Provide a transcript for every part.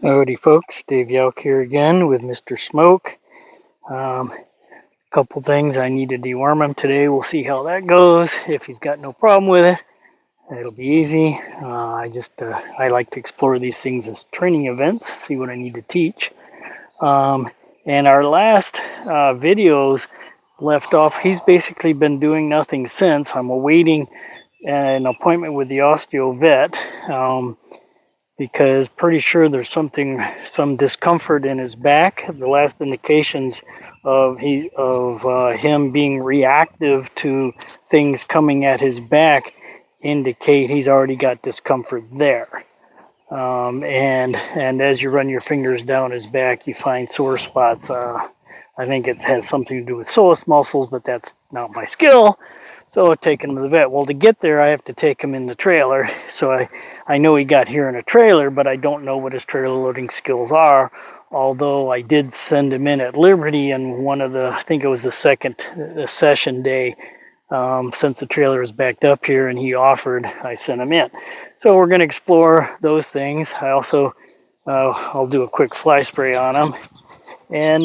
Howdy folks, Dave Yauk here again with Mr. Smoke. Couple things, I need to deworm him today. We'll see how that goes. If he's got no problem with it, it'll be easy. I like to explore these things as training events, see what I need to teach. And our last videos left off, he's basically been doing nothing since. I'm awaiting an appointment with the osteo vet. Because pretty sure there's some discomfort in his back. The last indications of him being reactive to things coming at his back indicate he's already got discomfort there. And as you run your fingers down his back, you find sore spots. I think it has something to do with psoas muscles, but that's not my skill. So taking him to the vet. Well, to get there, I have to take him in the trailer. So I know he got here in a trailer, but I don't know what his trailer loading skills are. Although I did send him in at Liberty and I think it was the second session day, since the trailer is backed up here and he offered, I sent him in. So we're going to explore those things. I also, I'll do a quick fly spray on him. And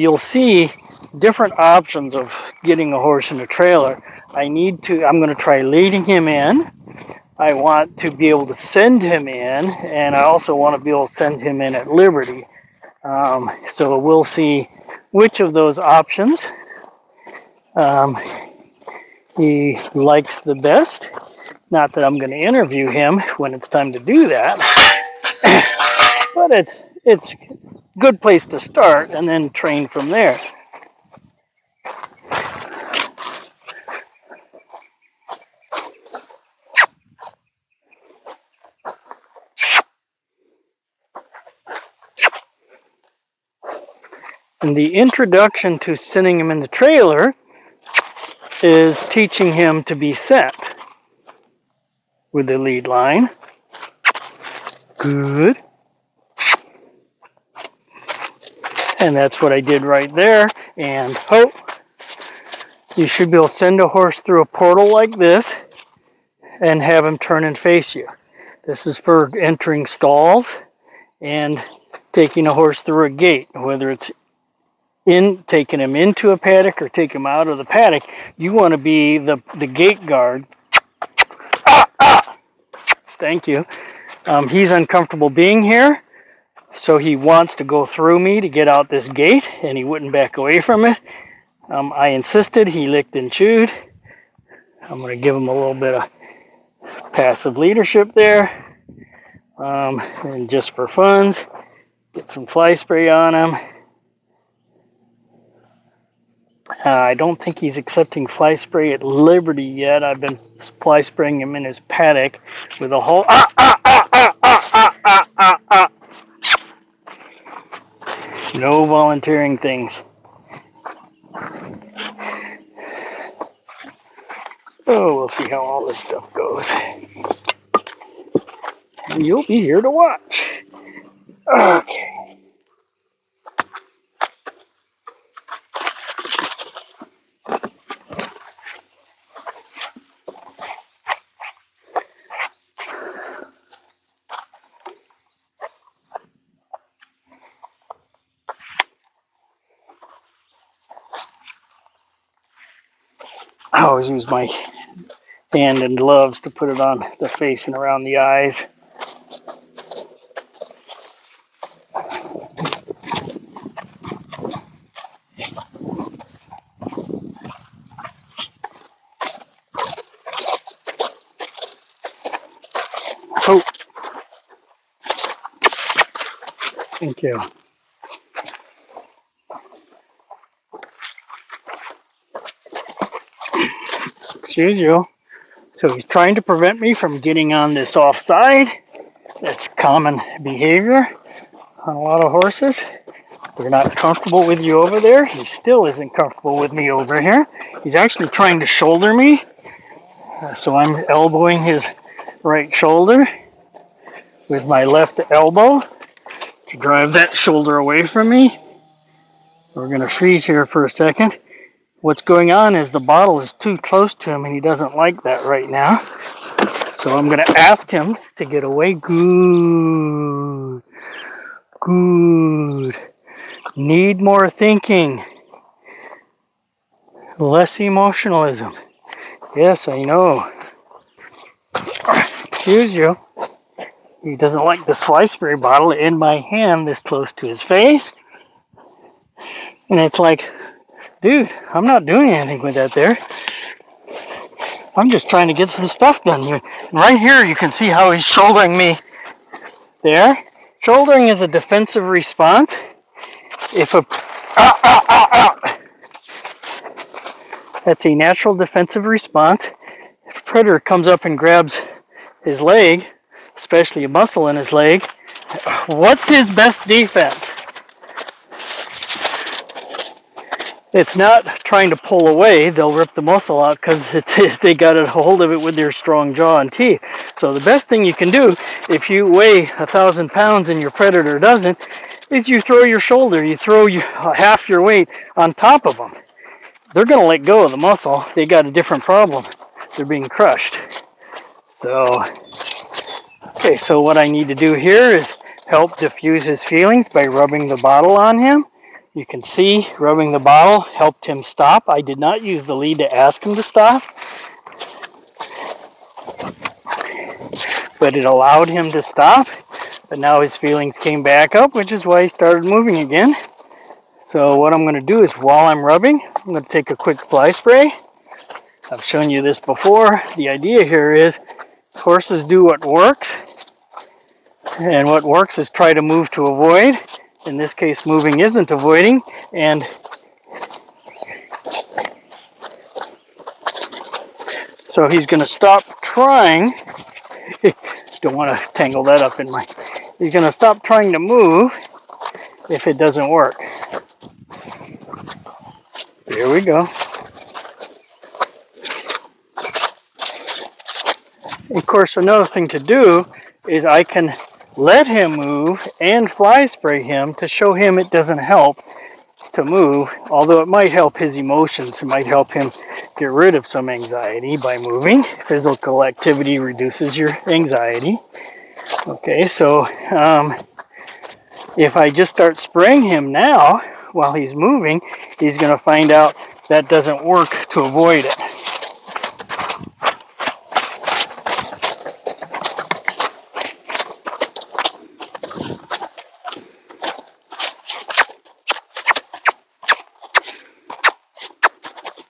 you'll see different options of getting a horse in a trailer. I'm going to try leading him in. I want to be able to send him in, and I also want to be able to send him in at Liberty. So we'll see which of those options he likes the best. Not that I'm going to interview him when it's time to do that, but it's a good place to start and then train from there. And the introduction to sending him in the trailer is teaching him to be sent with the lead line. Good. And that's what I did right there. And you should be able to send a horse through a portal like this and have him turn and face you. This is for entering stalls and taking a horse through a gate, whether it's taking him into a paddock or take him out of the paddock. You want to be the gate guard. Thank you. He's uncomfortable being here, so he wants to go through me to get out this gate, and he wouldn't back away from it. I insisted. He licked and chewed. I'm going to give him a little bit of passive leadership there, and just for funs, get some fly spray on him. I don't think he's accepting fly spray at Liberty yet. I've been fly spraying him in his paddock with a whole no volunteering things. Oh, we'll see how all this stuff goes. And you'll be here to watch. Okay. I always use my hand and gloves to put it on the face and around the eyes. Oh, thank you. Excuse you. So he's trying to prevent me from getting on this offside. That's common behavior on a lot of horses. They're not comfortable with you over there. He still isn't comfortable with me over here. He's actually trying to shoulder me. So I'm elbowing his right shoulder with my left elbow to drive that shoulder away from me. We're going to freeze here for a second. What's going on is the bottle is too close to him and he doesn't like that right now. So I'm going to ask him to get away. Good. Good. Need more thinking. Less emotionalism. Yes, I know. Excuse you. He doesn't like this fly spray bottle in my hand this close to his face. And it's like, dude, I'm not doing anything with that there. I'm just trying to get some stuff done here. And right here you can see how he's shouldering me there. Shouldering is a defensive response. If a that's a natural defensive response. If a predator comes up and grabs his leg, especially a muscle in his leg, what's his best defense? It's not trying to pull away. They'll rip the muscle out because they got a hold of it with their strong jaw and teeth. So the best thing you can do if you weigh 1,000 pounds and your predator doesn't is you throw your shoulder. You throw half your weight on top of them. They're going to let go of the muscle. They got a different problem. They're being crushed. So, okay, so what I need to do here is help diffuse his feelings by rubbing the bottle on him. You can see rubbing the bottle helped him stop. I did not use the lead to ask him to stop, but it allowed him to stop. But now his feelings came back up, which is why he started moving again. So what I'm going to do is while I'm rubbing, I'm going to take a quick fly spray. I've shown you this before. The idea here is horses do what works, and what works is try to move to avoid. In this case, moving isn't avoiding, and so he's going to stop trying. Don't want to tangle that up in my... He's going to stop trying to move if it doesn't work. Here we go. Of course, another thing to do is I can let him move and fly spray him to show him it doesn't help to move, although it might help his emotions. It might help him get rid of some anxiety by moving. Physical activity reduces your anxiety. Okay, so if I just start spraying him now while he's moving, he's going to find out that doesn't work to avoid it.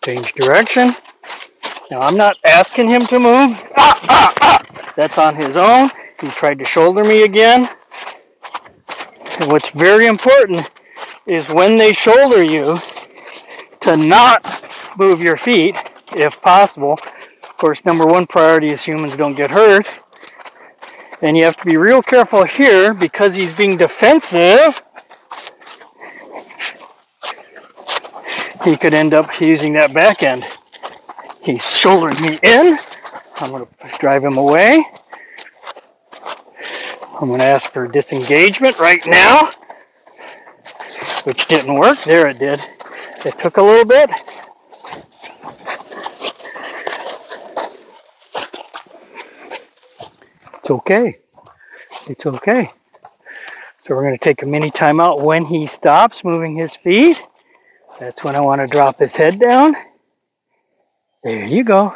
Change direction. Now I'm not asking him to move. That's on his own. He tried to shoulder me again. And what's very important is when they shoulder you to not move your feet if possible. Of course, number one priority is humans don't get hurt. And you have to be real careful here because he's being defensive. He could end up using that back end. He's shouldering me in. I'm going to drive him away. I'm going to ask for disengagement right now, which didn't work. There it did. It took a little bit. It's okay. It's okay. So we're going to take a mini timeout when he stops moving his feet. That's when I want to drop his head down. There you go.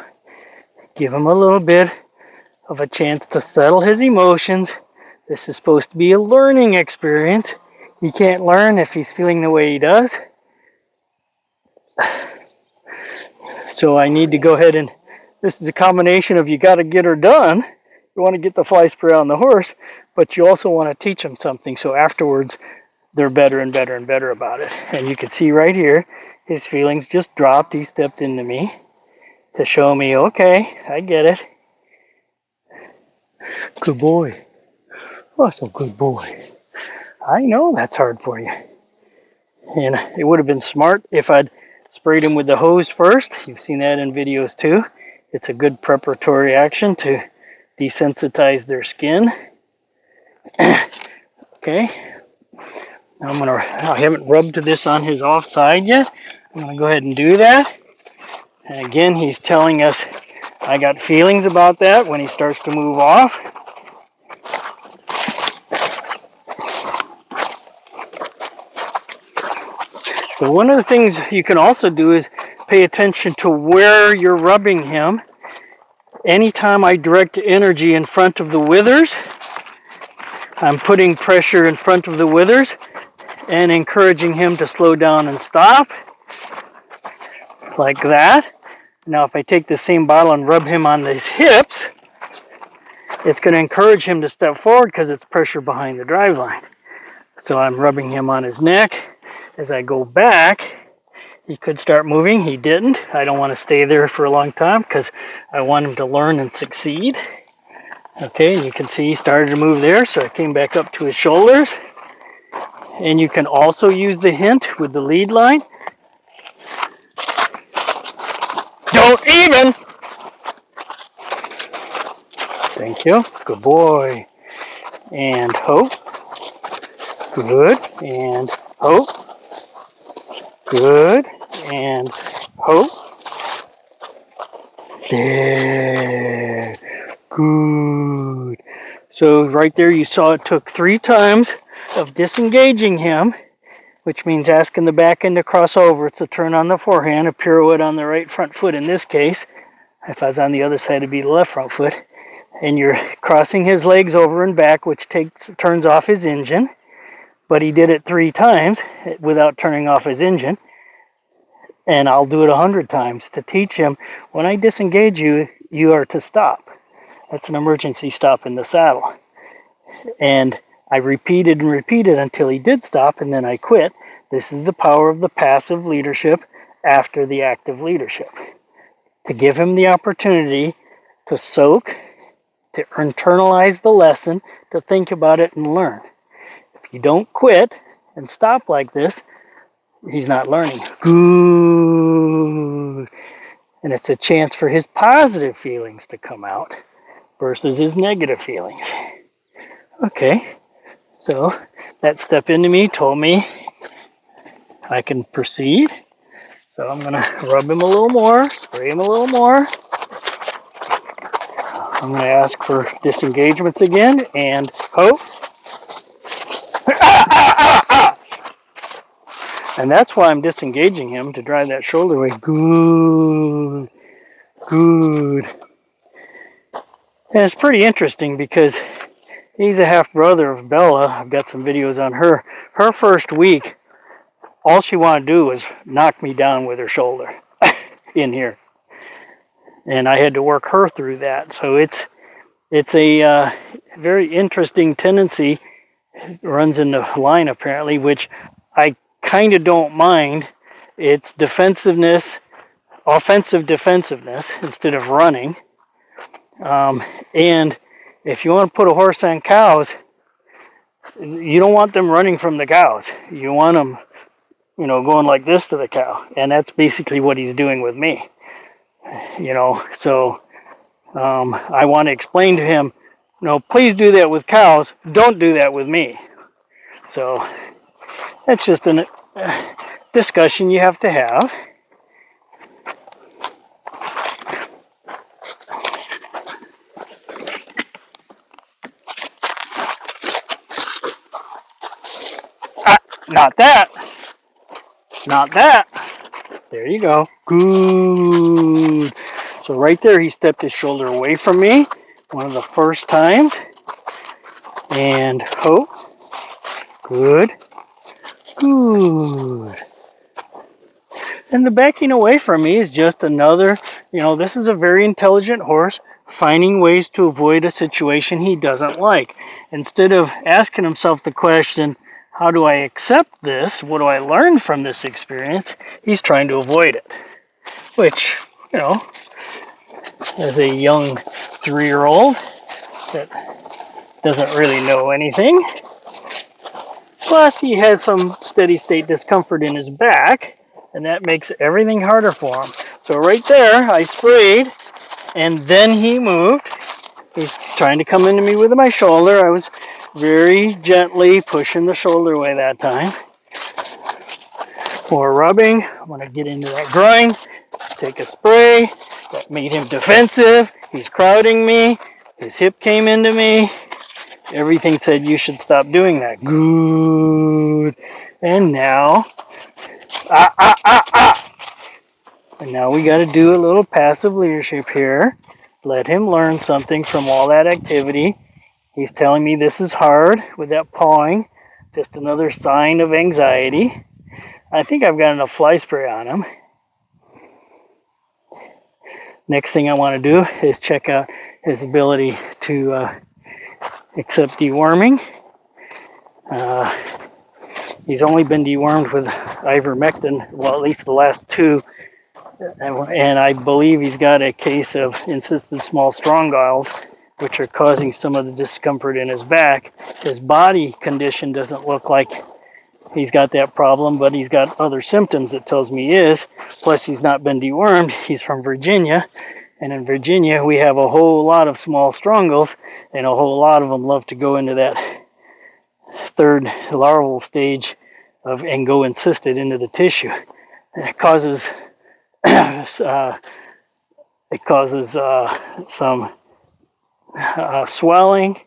Give him a little bit of a chance to settle his emotions. This is supposed to be a learning experience. He can't learn if he's feeling the way he does. So I need to go ahead and, this is a combination of you got to get her done. You want to get the fly spray on the horse, but you also want to teach them something. So afterwards, they're better and better and better about it. And you can see right here, his feelings just dropped. He stepped into me to show me, okay, I get it. Good boy. Oh, so good boy. I know that's hard for you. And it would have been smart if I'd sprayed him with the hose first. You've seen that in videos too. It's a good preparatory action to desensitize their skin. Okay. Now I haven't rubbed this on his offside yet. I'm going to go ahead and do that. And again, he's telling us I got feelings about that when he starts to move off. But one of the things you can also do is pay attention to where you're rubbing him. Anytime I direct energy in front of the withers, I'm putting pressure in front of the withers and encouraging him to slow down and stop, like that. Now if I take the same bottle and rub him on his hips, it's going to encourage him to step forward because it's pressure behind the drive line. So I'm rubbing him on his neck. As I go back, he could start moving. He didn't. I don't want to stay there for a long time because I want him to learn and succeed. Okay, and you can see he started to move there, so I came back up to his shoulders. And you can also use the hint with the lead line. Don't even! Thank you. Good boy. And hope. Good. And hope. Good. And hope. There. Good. So right there you saw it took 3 times of disengaging him, which means asking the back end to cross over. It's a turn on the forehand, a pirouette on the right front foot in this case. If I was on the other side, it'd be the left front foot. And you're crossing his legs over and back, which turns off his engine. But he did it 3 times without turning off his engine. And I'll do it 100 times to teach him, when I disengage you, you are to stop. That's an emergency stop in the saddle. And I repeated and repeated until he did stop, and then I quit. This is the power of the passive leadership after the active leadership. To give him the opportunity to soak, to internalize the lesson, to think about it and learn. If you don't quit and stop like this, he's not learning. Good. And it's a chance for his positive feelings to come out versus his negative feelings. Okay, so that step into me told me I can proceed. So I'm going to rub him a little more, spray him a little more. I'm going to ask for disengagements again, and hope. And that's why I'm disengaging him, to drive that shoulder away. Good. Good. And it's pretty interesting because he's a half brother of Bella. I've got some videos on her. Her first week, all she wanted to do was knock me down with her shoulder in here. And I had to work her through that. So it's a very interesting tendency. It runs in the line apparently, which I kind of don't mind. It's defensiveness, offensive defensiveness instead of running. And if you want to put a horse on cows, you don't want them running from the cows. You want them, going like this to the cow. And that's basically what he's doing with me. So I want to explain to him, please do that with cows. Don't do that with me. So that's just a discussion you have to have. Not that. Not that. There you go. Good. So right there, he stepped his shoulder away from me one of the first times. And hope. Good. Good. And the backing away from me is just another, this is a very intelligent horse finding ways to avoid a situation he doesn't like. Instead of asking himself the question, how do I accept this? What do I learn from this experience? He's trying to avoid it. Which, as a young 3-year-old that doesn't really know anything. Plus, he has some steady state discomfort in his back, and that makes everything harder for him. So right there, I sprayed, and then he moved. He's trying to come into me with my shoulder. I was very gently pushing the shoulder away that time. More rubbing. I'm going to get into that groin, take a spray, That made him defensive. He's crowding me. His hip came into me. Everything said you should stop doing that. Good. And now, ah, ah, ah, ah. And now we got to do a little passive leadership here. Let him learn something from all that activity. He's telling me this is hard with that pawing. Just another sign of anxiety. I think I've got enough fly spray on him. Next thing I want to do is check out his ability to accept deworming. He's only been dewormed with ivermectin, well, at least the last two, and I believe he's got a case of encysted small strongyles, which are causing some of the discomfort in his back. His body condition doesn't look like he's got that problem, but he's got other symptoms that tells me he is. Plus, he's not been dewormed. He's from Virginia, and in Virginia, we have a whole lot of small strongles, and a whole lot of them love to go into that third larval stage and go encysted into the tissue. And it causes some swelling,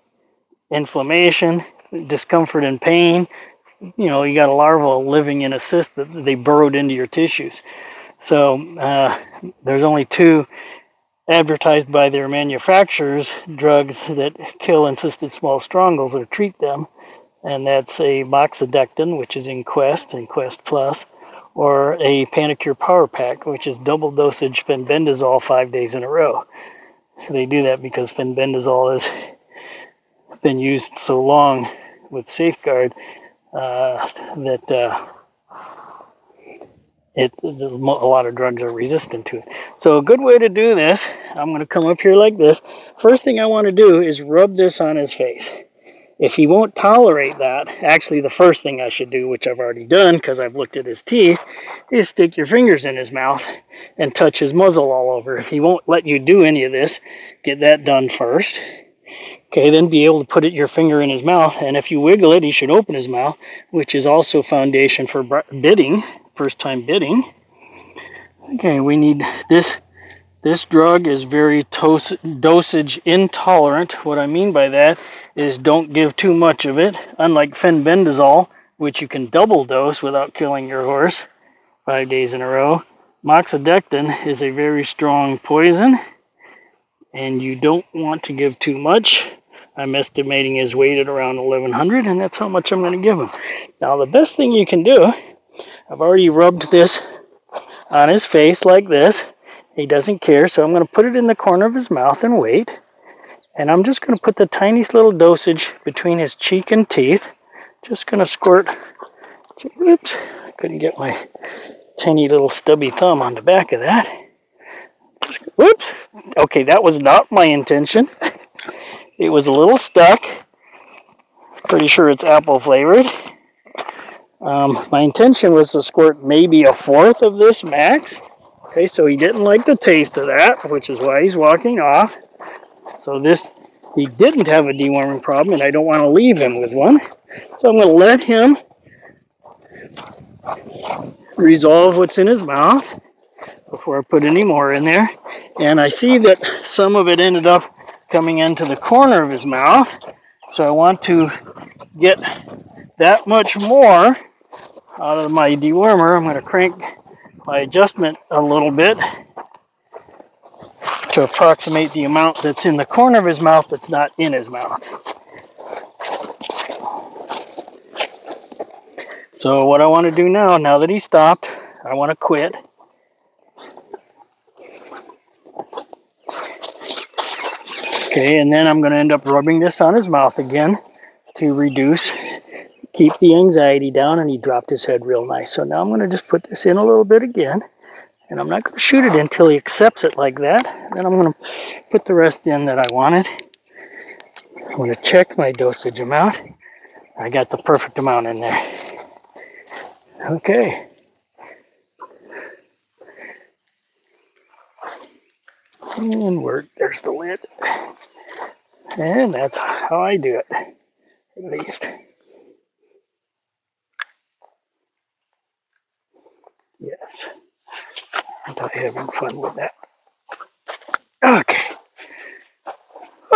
inflammation, discomfort, and pain. You know, you got a larva living in a cyst that they burrowed into your tissues. So there's only two advertised by their manufacturers drugs that kill encysted small strongles or treat them, and that's a moxidectin, which is in Quest and Quest Plus, or a Panacure Power Pack, which is double dosage fenbendazole 5 days in a row. They do that because fenbendazole has been used so long with Safeguard that a lot of drugs are resistant to it. So a good way to do this, I'm going to come up here like this. First thing I want to do is rub this on his face. If he won't tolerate that, actually the first thing I should do, which I've already done because I've looked at his teeth, is stick your fingers in his mouth and touch his muzzle all over. If he won't let you do any of this, get that done first. Okay, then be able to put your finger in his mouth, and if you wiggle it, he should open his mouth, which is also foundation for bidding, first time bidding. Okay, we need this. This drug is very dosage intolerant. What I mean by that is don't give too much of it. Unlike fenbendazole, which you can double dose without killing your horse 5 days in a row, moxidectin is a very strong poison, and you don't want to give too much. I'm estimating his weight at around 1,100, and that's how much I'm going to give him. Now, the best thing you can do, I've already rubbed this on his face like this. He doesn't care, so I'm going to put it in the corner of his mouth and wait. And I'm just going to put the tiniest little dosage between his cheek and teeth. Just going to squirt. Oops, I couldn't get my tiny little stubby thumb on the back of that. Whoops. Okay, that was not my intention. It was a little stuck. Pretty sure it's apple flavored. My intention was to squirt maybe a fourth of this max. Okay, so he didn't like the taste of that, which is why he's walking off. So he didn't have a deworming problem, and I don't want to leave him with one. So I'm going to let him resolve what's in his mouth before I put any more in there. And I see that some of it ended up coming into the corner of his mouth. So I want to get that much more out of my dewormer. I'm going to crank my adjustment a little bit to approximate the amount that's in the corner of his mouth that's not in his mouth. So what I want to do now that he stopped, I want to quit. Okay, and then I'm going to end up rubbing this on his mouth again to keep the anxiety down, and he dropped his head real nice. So now I'm going to just put this in a little bit again, and I'm not going to shoot it until he accepts it like that. Then I'm going to put the rest in that I wanted. I'm going to check my dosage amount. I got the perfect amount in there. Okay. And there's the lid. And that's how I do it, at least. Yes. Aren't I having fun with that? Okay.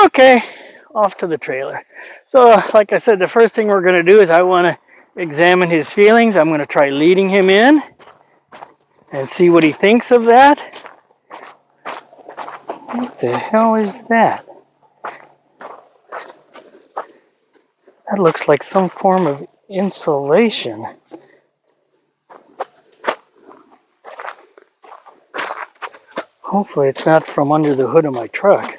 Okay. Off to the trailer. So, like I said, the first thing we're going to do is I want to examine his feelings. I'm going to try leading him in and see what he thinks of that. What the hell is that? That looks like some form of insulation. Hopefully it's not from under the hood of my truck.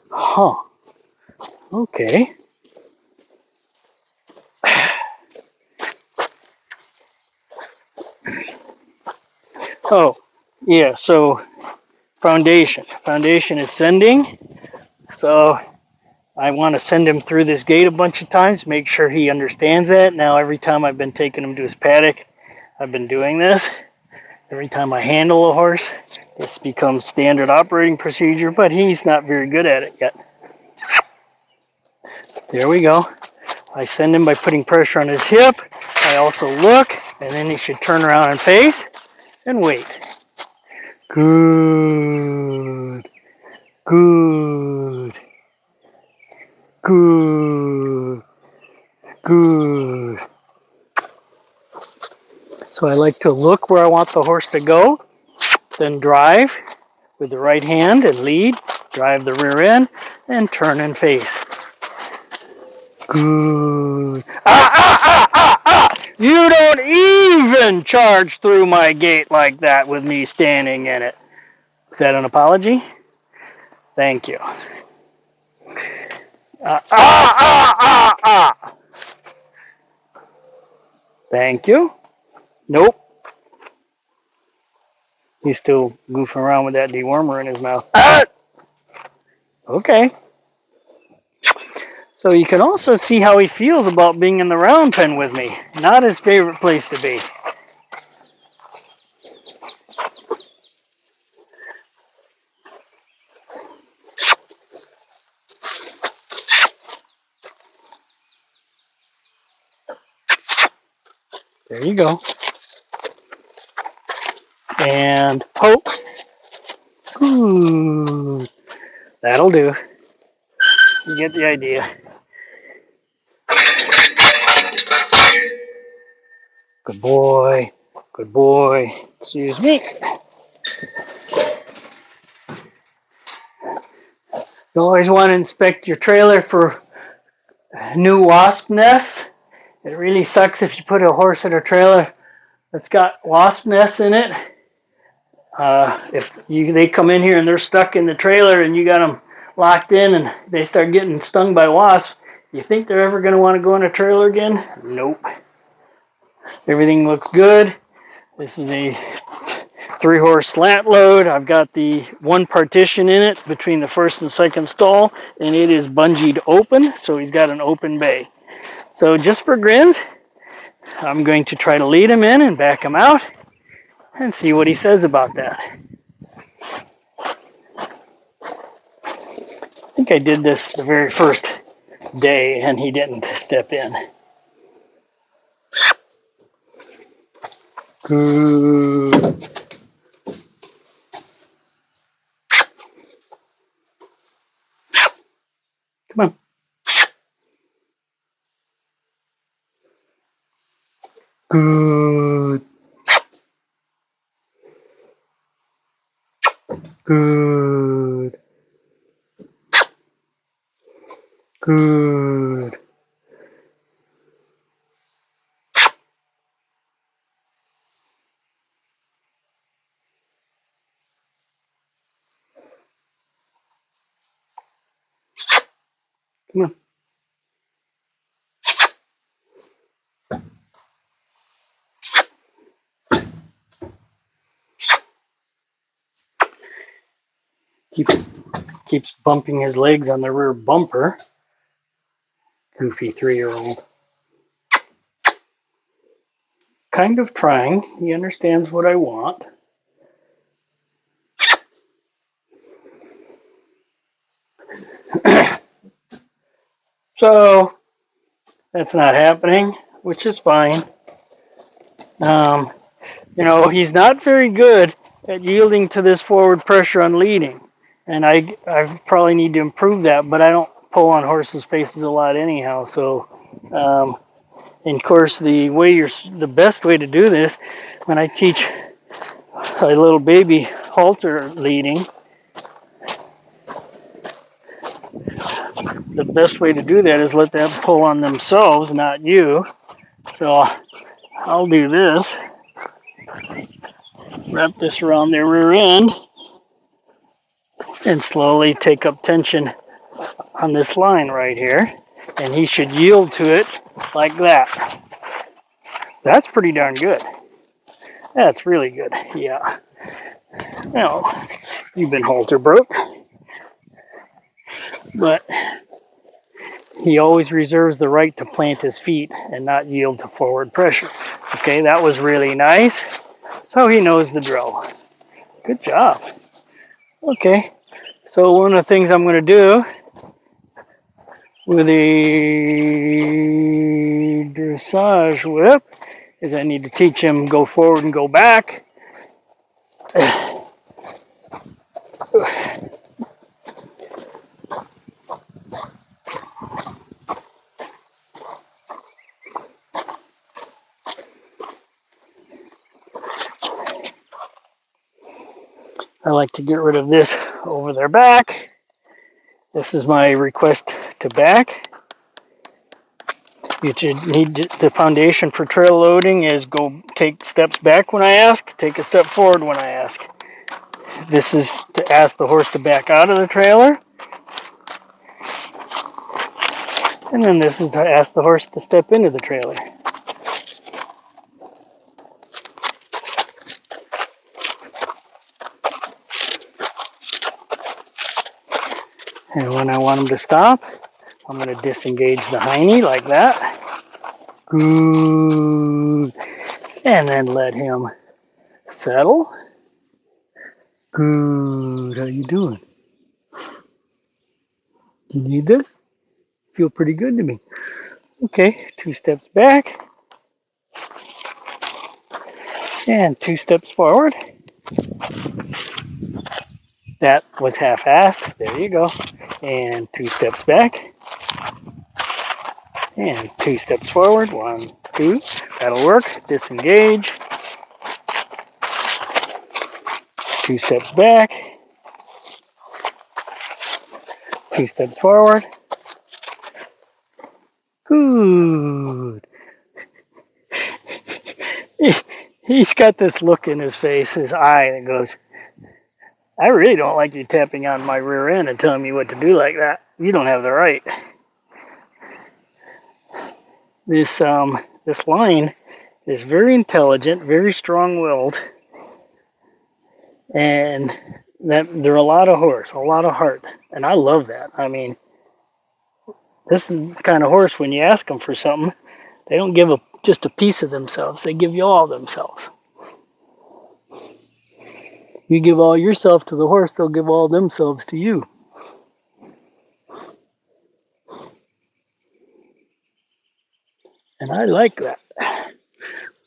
Huh. Okay. Oh, yeah, so foundation. Foundation is sending. So I want to send him through this gate a bunch of times, make sure he understands that. Now, every time I've been taking him to his paddock, I've been doing this. Every time I handle a horse, this becomes standard operating procedure, but he's not very good at it yet. There we go. I send him by putting pressure on his hip. I also look, and then he should turn around and face and wait. Good. Good. Good. Good. So I like to look where I want the horse to go, then drive with the right hand and lead, drive the rear end, and turn and face. Good. You don't even charge through my gate like that with me standing in it. Is that an apology? Thank you. Thank you. Nope. He's still goofing around with that dewormer in his mouth. Okay. So you can also see how he feels about being in the round pen with me. Not his favorite place to be. There you go. And poke. Ooh, that'll do. You get the idea. Good boy. Good boy. Excuse me. You always want to inspect your trailer for new wasp nests. It really sucks if you put a horse in a trailer that's got wasp nests in it. If they come in here and they're stuck in the trailer and you got them locked in and they start getting stung by wasps, you think they're ever going to want to go in a trailer again? Nope. Everything looks good. This is a 3-horse slant load. I've got the one partition in it between the first and second stall, and it is bungeed open, so he's got an open bay. So just for grins, I'm going to try to lead him in and back him out and see what he says about that. I think I did this the very first day and he didn't step in. Good. Come on. Good. Good. Good. Come on. Keeps bumping his legs on the rear bumper. Goofy 3-year-old. Kind of trying. He understands what I want. So that's not happening, which is fine. He's not very good at yielding to this forward pressure on leading. And I probably need to improve that, but I don't pull on horses' faces a lot anyhow. So, and of course, the best way to do this, when I teach a little baby halter leading, the best way to do that is let them pull on themselves, not you. So I'll do this, wrap this around their rear end, and slowly take up tension on this line right here. And he should yield to it like that. That's pretty darn good. That's really good, yeah. Now, you've been halter broke, but he always reserves the right to plant his feet and not yield to forward pressure. Okay, that was really nice. So he knows the drill. Good job. Okay, so one of the things I'm going to do with a dressage whip is I need to teach him go forward and go back. I like to get rid of this over their back. This is my request to back. You should need the foundation for trail loading is go take steps back when I ask, take a step forward when I ask. This is to ask the horse to back out of the trailer. And then this is to ask the horse to step into the trailer. And when I want him to stop, I'm going to disengage the hiney like that. Good. And then let him settle. Good. How you doing? Do you need this? Feel pretty good to me. Okay, 2 steps back. And 2 steps forward. That was half-assed. There you go. And 2 steps back. And 2 steps forward. 1, 2. That'll work. Disengage. 2 steps back. 2 steps forward. Good. He's got this look in his face, his eye, that goes, I really don't like you tapping on my rear end and telling me what to do like that. You don't have the right. This line is very intelligent, very strong-willed, and that they're a lot of horse, a lot of heart, and I love that. I mean, this is the kind of horse when you ask them for something, they don't give just a piece of themselves. They give you all themselves. You give all yourself to the horse, they'll give all themselves to you. And I like that.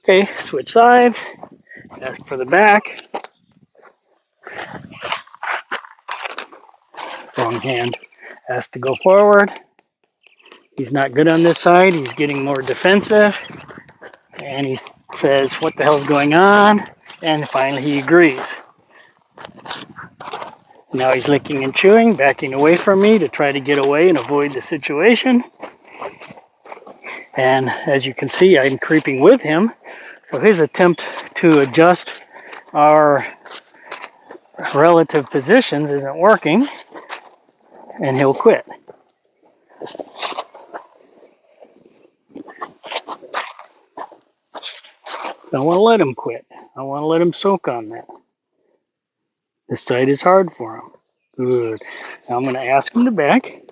Okay, switch sides. Ask for the back. Wrong hand. Ask to go forward. He's not good on this side. He's getting more defensive. And he says, what the hell's going on? And finally he agrees. Now he's licking and chewing, backing away from me to try to get away and avoid the situation. And as you can see, I'm creeping with him. So his attempt to adjust our relative positions isn't working. And he'll quit. I don't want to let him quit. I want to let him soak on that. This side is hard for him. Good. Now I'm going to ask him to back.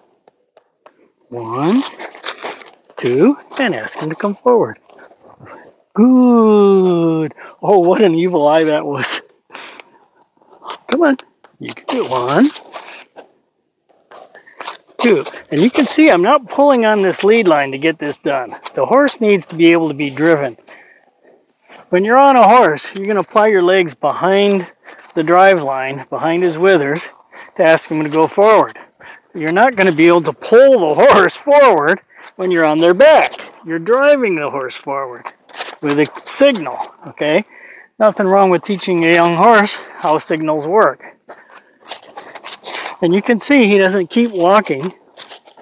1, 2, and ask him to come forward. Good. Oh, what an evil eye that was. Come on. You can do it. 1, 2. And you can see I'm not pulling on this lead line to get this done. The horse needs to be able to be driven. When you're on a horse, you're going to apply your legs behind the drive line behind his withers to ask him to go forward. You're not going to be able to pull the horse forward when you're on their back. You're driving the horse forward with a signal, okay? Nothing wrong with teaching a young horse how signals work. And you can see he doesn't keep walking.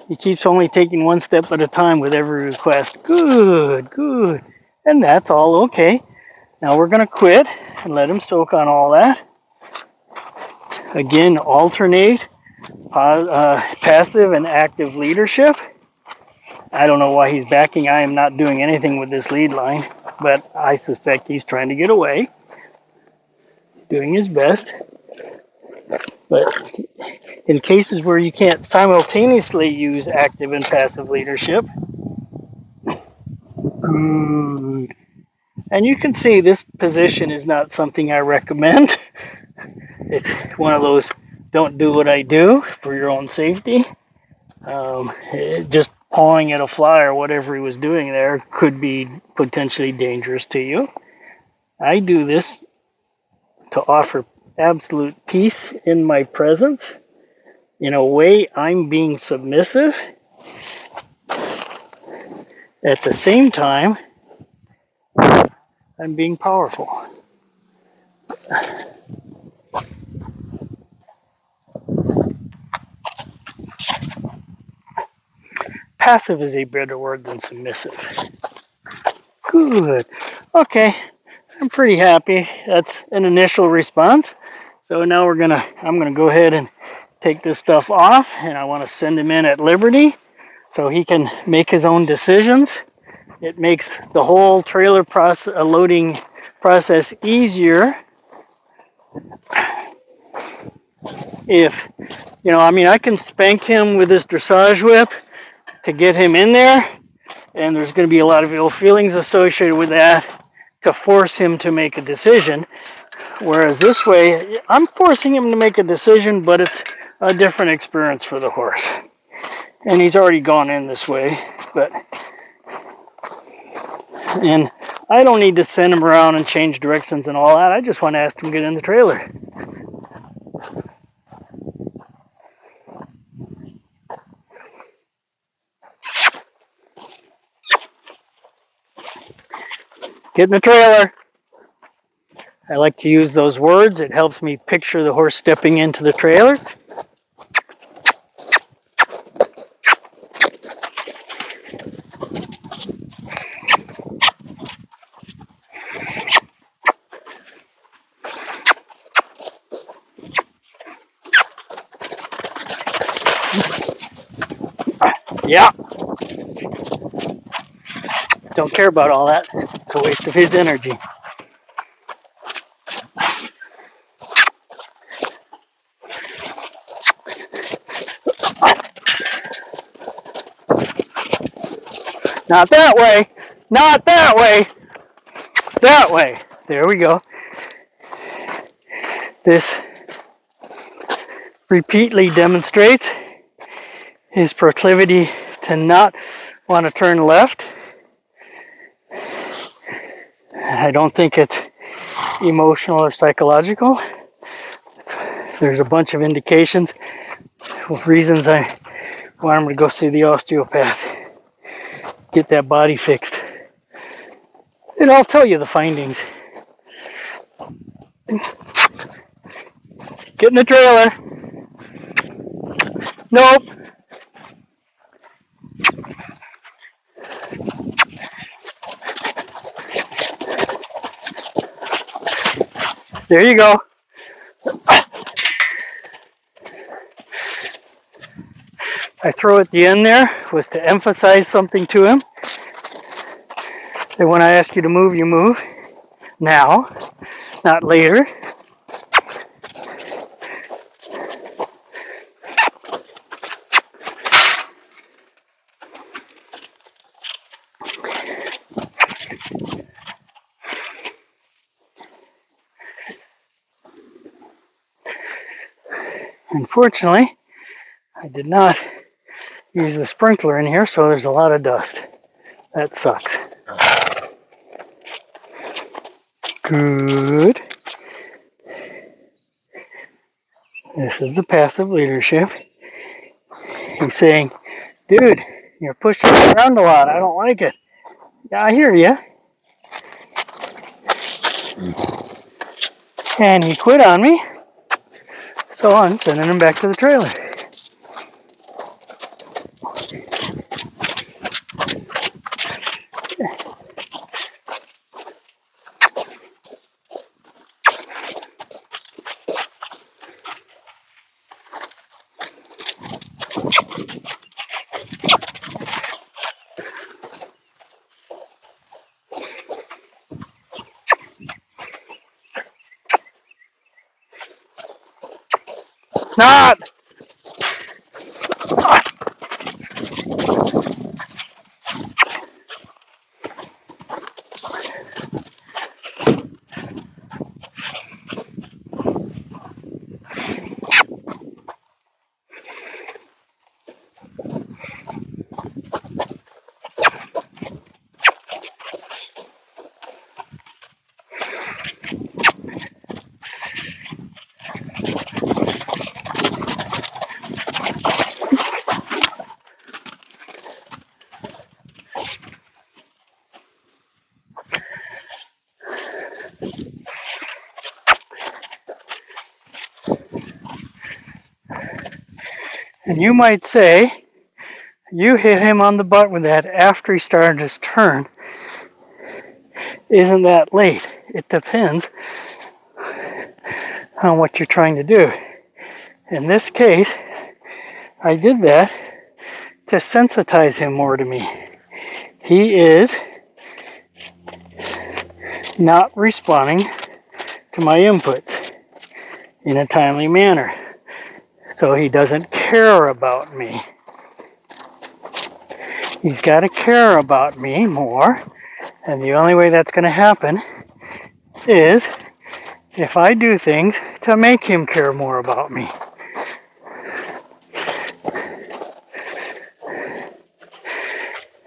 He keeps only taking one step at a time with every request. Good, good. And that's all okay. Now we're going to quit and let him soak on all that. Again, alternate passive and active leadership. I don't know why he's backing. I am not doing anything with this lead line, but I suspect he's trying to get away. Doing his best. But in cases where you can't simultaneously use active and passive leadership, and you can see this position is not something I recommend. It's one of those don't do what I do for your own safety. Just pawing at a fly or whatever he was doing there could be potentially dangerous to you. I do this to offer absolute peace in my presence. In a way, I'm being submissive. At the same time, I'm being powerful. Passive is a better word than submissive. Good. Okay, I'm pretty happy. That's an initial response. So now I'm gonna go ahead and take this stuff off, and I want to send him in at liberty so he can make his own decisions. It makes the whole trailer process, loading process easier. If, I can spank him with this dressage whip to get him in there, and there's going to be a lot of ill feelings associated with that to force him to make a decision. Whereas this way, I'm forcing him to make a decision, but it's a different experience for the horse. And he's already gone in this way, and I don't need to send him around and change directions and all that. I just want to ask him to get in the trailer. Get in the trailer. I like to use those words. It helps me picture the horse stepping into the trailer. Yeah. Don't care about all that. It's a waste of his energy. Not that way. Not that way. That way. There we go. This repeatedly demonstrates his proclivity to not want to turn left. I don't think it's emotional or psychological. There's a bunch of indications with reasons I want him to go see the osteopath. Get that body fixed. And I'll tell you the findings. Get in the trailer. Nope. There you go. I throw at the end there was to emphasize something to him. That when I ask you to move, you move. Now, not later. Unfortunately, I did not use the sprinkler in here, so there's a lot of dust. That sucks. Good. This is the passive leadership. He's saying, dude, you're pushing me around a lot. I don't like it. Yeah, I hear you. And he quit on me. So I'm sending him back to the trailer. Not! And you might say, you hit him on the butt with that after he started his turn. Isn't that late? It depends on what you're trying to do. In this case, I did that to sensitize him more to me. He is not responding to my inputs in a timely manner. So he doesn't care about me. He's got to care about me more. And the only way that's going to happen is if I do things to make him care more about me.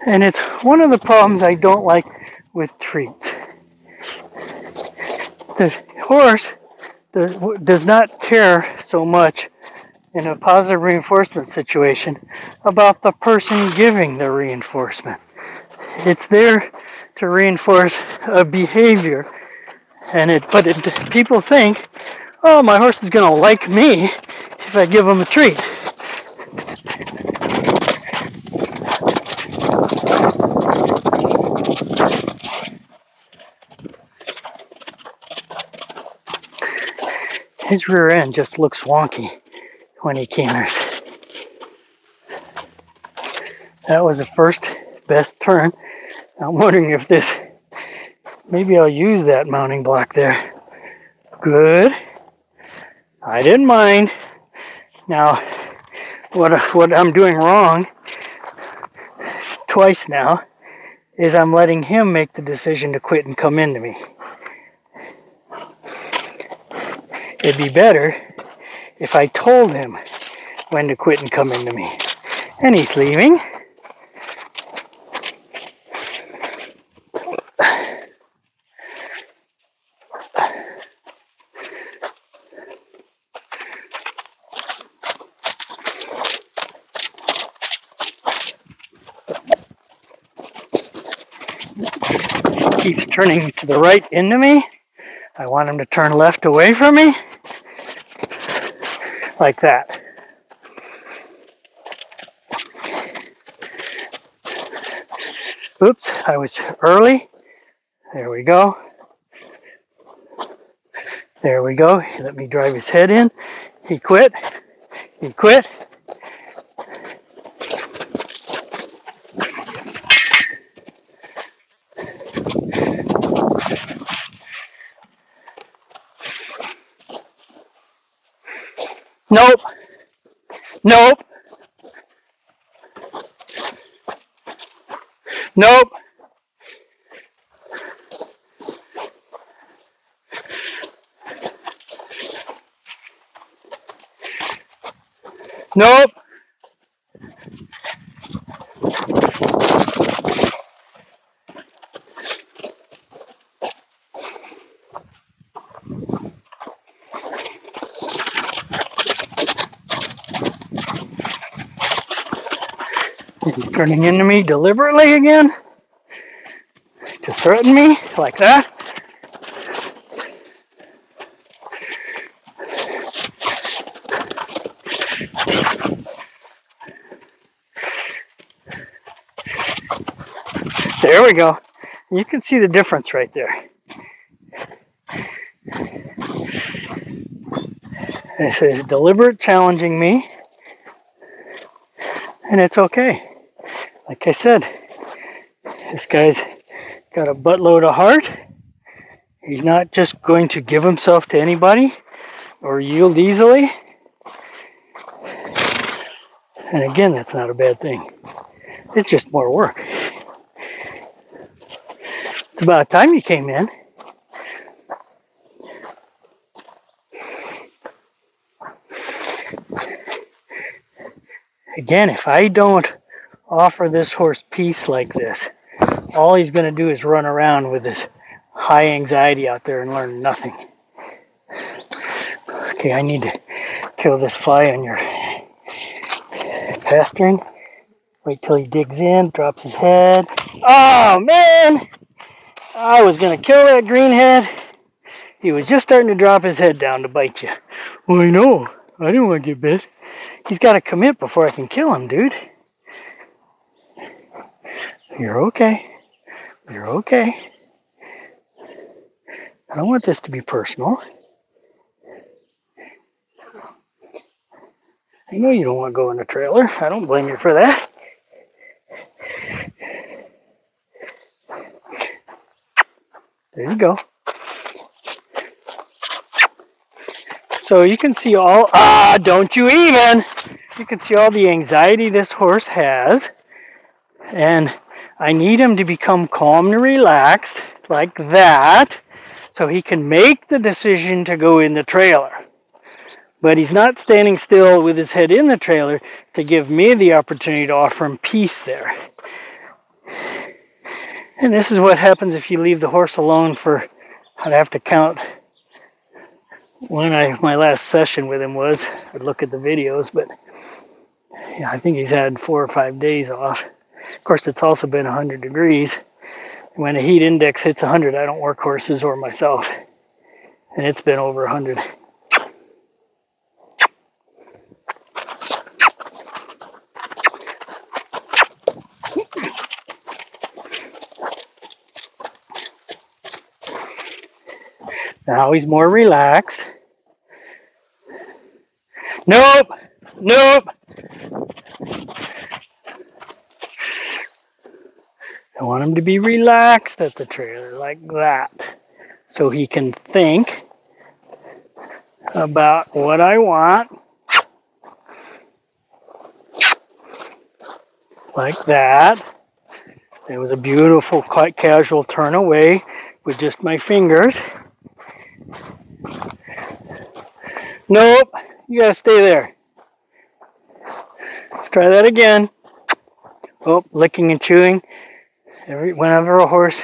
And it's one of the problems I don't like with treats. The horse does not care so much in a positive reinforcement situation about the person giving the reinforcement. It's there to reinforce a behavior, but people think, oh, my horse is going to like me if I give him a treat. His rear end just looks wonky when he canters. That was the first best turn. I'm wondering if maybe I'll use that mounting block there. Good. I didn't mind. Now, what I'm doing wrong twice now is I'm letting him make the decision to quit and come into me. It'd be better if I told him when to quit and come into me. And he's leaving. Keeps turning to the right into me. I want him to turn left away from me. Like that. Oops, I was early. There we go. There we go. Let me drive his head in. He quit. He quit. Nope. Nope. Nope. Nope. Turning into me deliberately again to threaten me like that. There we go. You can see the difference right there. This is deliberate challenging me, and it's okay. Like I said, this guy's got a buttload of heart. He's not just going to give himself to anybody or yield easily. And again, that's not a bad thing. It's just more work. It's about time you came in. Again, if I don't offer this horse peace like this, all he's going to do is run around with this high anxiety out there and learn nothing. Okay, I need to kill this fly on your pasturing. Wait till he digs in, drops his head. Oh, man! I was going to kill that greenhead. He was just starting to drop his head down to bite you. Well, I know. I didn't want to get bit. He's got to commit before I can kill him, dude. You're okay. You're okay. I don't want this to be personal. I know you don't want to go in the trailer. I don't blame you for that. There you go. So you can see all, don't you even! You can see all the anxiety this horse has. And I need him to become calm and relaxed like that so he can make the decision to go in the trailer. But he's not standing still with his head in the trailer to give me the opportunity to offer him peace there. And this is what happens if you leave the horse alone for, I'd have to count when my last session with him was. I'd look at the videos, but yeah, I think he's had 4 or 5 days off. Of course, it's also been 100 degrees. When a heat index hits 100, I don't work horses or myself. And it's been over 100. Now he's more relaxed. Nope! Nope! I want him to be relaxed at the trailer like that. So he can think about what I want. Like that. It was a beautiful, quite casual turn away with just my fingers. Nope, you gotta stay there. Let's try that again. Oh, licking and chewing. Whenever a horse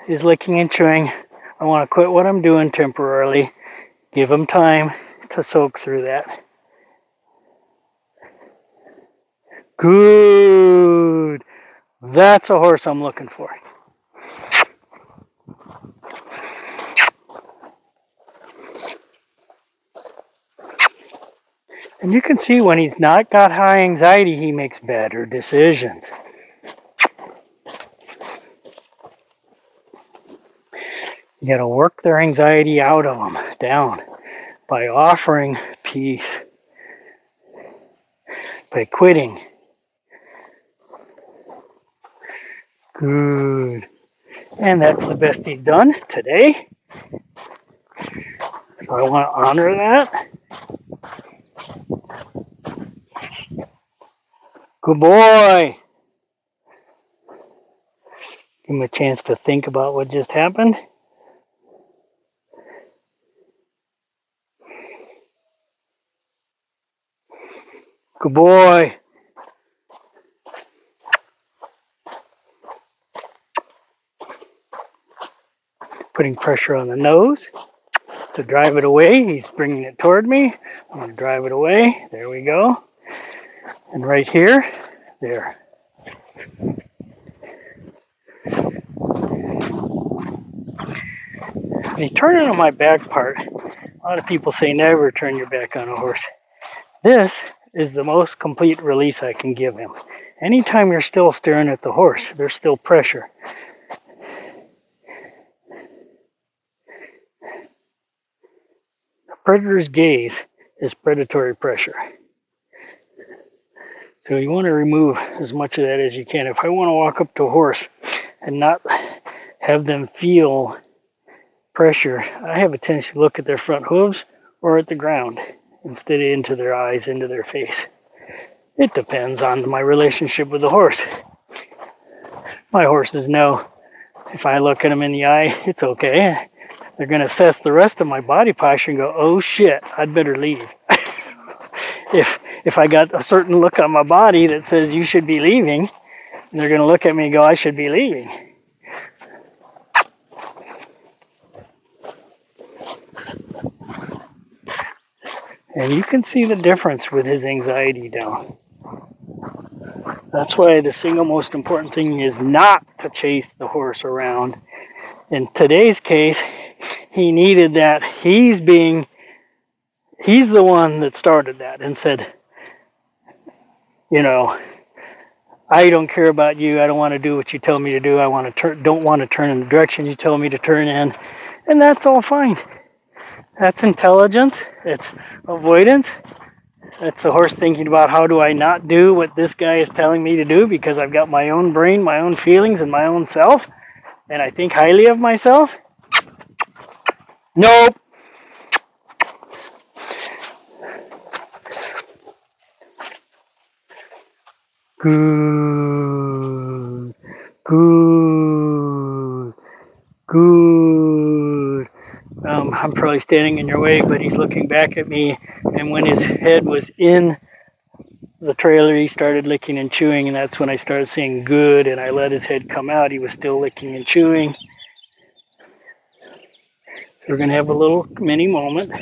is licking and chewing, I want to quit what I'm doing temporarily. Give him time to soak through that. Good. That's a horse I'm looking for. And you can see when he's not got high anxiety, he makes better decisions. You got to work their anxiety out of them, down, by offering peace, by quitting. Good. And that's the best he's done today. So I want to honor that. Good boy. Give him a chance to think about what just happened. Good boy. Putting pressure on the nose to drive it away. He's bringing it toward me. I'm going to drive it away. There we go. And right here, there. When you turn it on my back part, a lot of people say never turn your back on a horse. This is the most complete release I can give him. Anytime you're still staring at the horse, there's still pressure. The predator's gaze is predatory pressure. So you want to remove as much of that as you can. If I want to walk up to a horse and not have them feel pressure, I have a tendency to look at their front hooves or at the ground instead of into their eyes, into their face. It depends on my relationship with the horse. My horses know if I look at them in the eye, it's okay. They're going to assess the rest of my body posture and go, oh shit, I'd better leave. If I got a certain look on my body that says you should be leaving, they're going to look at me and go, I should be leaving. And you can see the difference with his anxiety down. That's why the single most important thing is not to chase the horse around. In today's case, he needed that. He's the one that started that and said, you know, I don't care about you. I don't want to do what you tell me to do. I don't want to turn in the direction you tell me to turn in. And that's all fine. That's intelligence. It's avoidance. That's a horse thinking about how do I not do what this guy is telling me to do because I've got my own brain, my own feelings, and my own self, and I think highly of myself. Nope. Good. Good. Good. I'm probably standing in your way, but he's looking back at me, and when his head was in the trailer, he started licking and chewing, and that's when I started saying good, and I let his head come out. He was still licking and chewing. So we're going to have a little mini moment.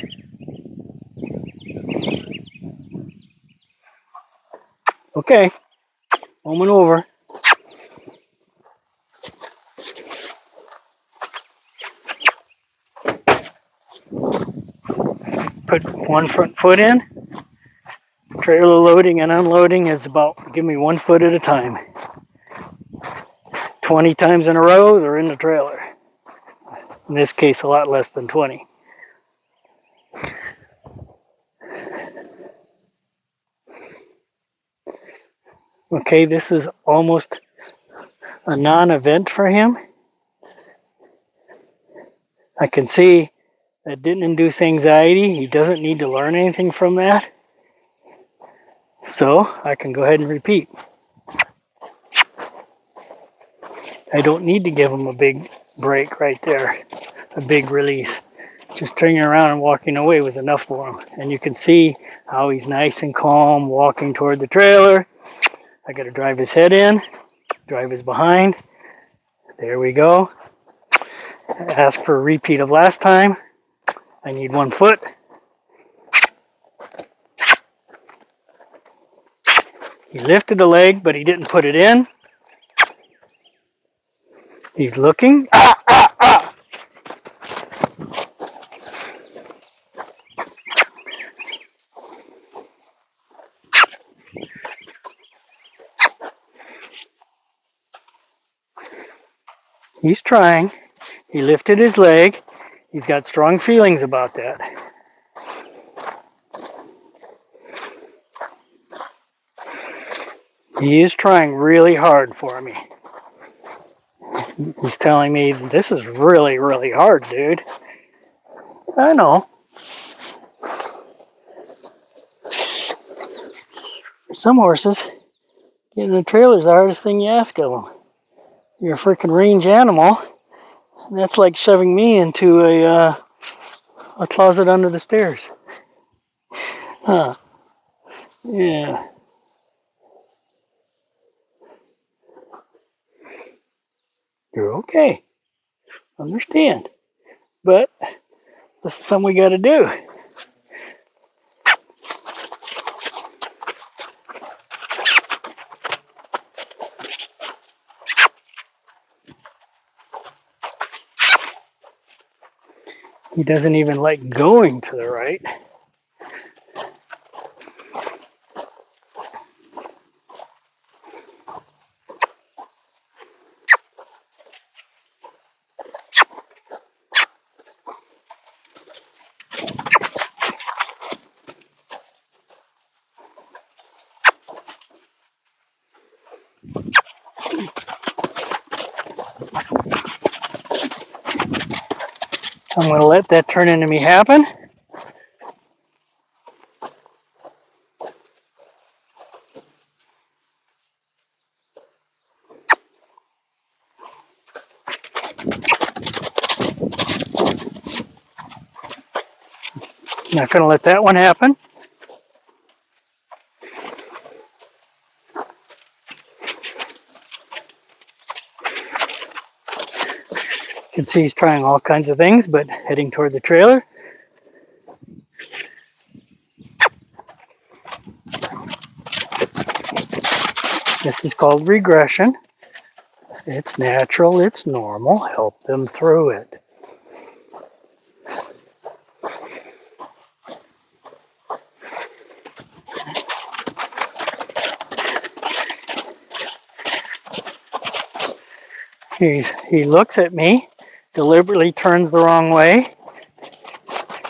Okay, moment over. Put one front foot in. Trailer loading and unloading is about, give me 1 foot at a time. 20 times in a row, they're in the trailer. In this case, a lot less than 20. Okay, this is almost a non-event for him. I can see that didn't induce anxiety. He doesn't need to learn anything from that. So I can go ahead and repeat. I don't need to give him a big break right there, a big release. Just turning around and walking away was enough for him. And you can see how he's nice and calm walking toward the trailer. I got to drive his head in, drive his behind. There we go. Ask for a repeat of last time. I need 1 foot. He lifted a leg, but he didn't put it in. He's looking. He's trying. He lifted his leg. He's got strong feelings about that. He is trying really hard for me. He's telling me, this is really, really hard, dude. I know. For some horses, getting in the trailer is the hardest thing you ask of them. You're a freaking range animal. That's like shoving me into a closet under the stairs. Huh. Yeah. You're okay. Understand. But this is something we got to do. He doesn't even like going to the right. I'm going to let that turn into me happen. Not going to let that one happen. You can see he's trying all kinds of things, but heading toward the trailer. This is called regression. It's natural, it's normal. Help them through it. He looks at me, deliberately turns the wrong way,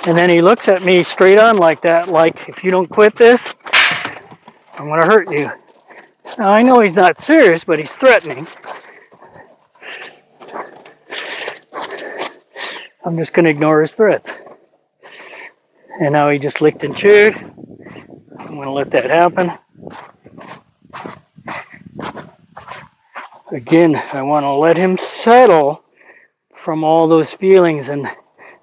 and then he looks at me straight on like that, like, if you don't quit this, I'm going to hurt you. Now, I know he's not serious, but he's threatening. I'm just going to ignore his threats. And now he just licked and chewed. I'm going to let that happen. Again, I want to let him settle from all those feelings and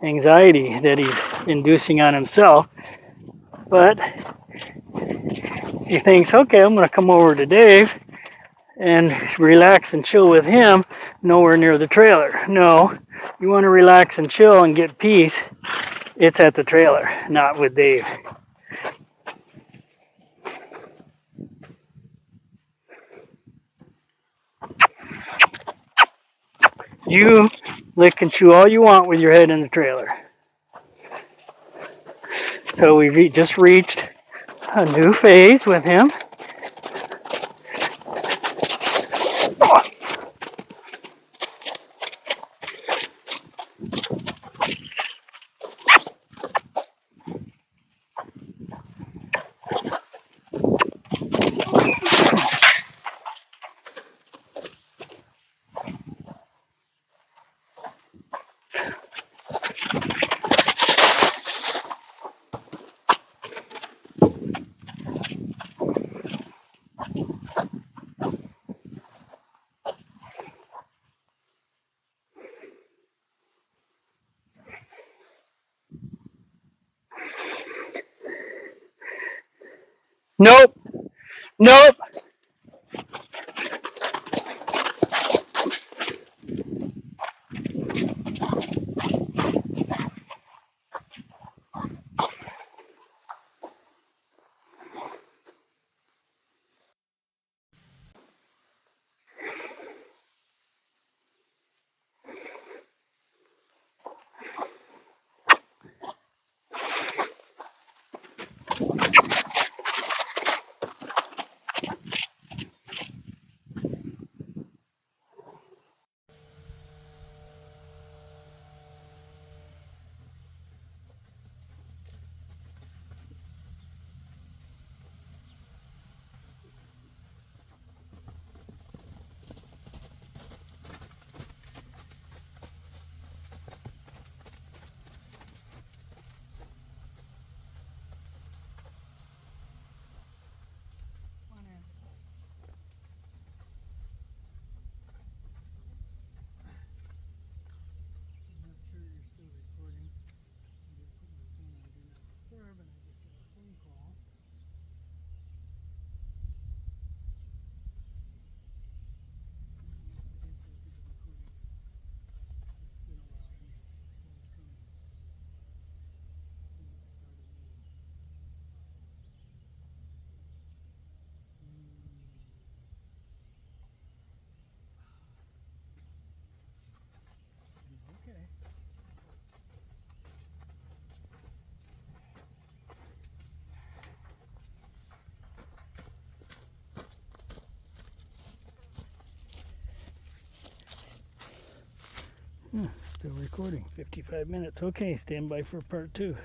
anxiety that he's inducing on himself. But he thinks, okay, I'm going to come over to Dave and relax and chill with him, nowhere near the trailer. No, you want to relax and chill and get peace, it's at the trailer, not with Dave. You lick and chew all you want with your head in the trailer. So we've just reached a new phase with him. Nope, nope. Still recording. 55 minutes. Okay, stand by for part 2.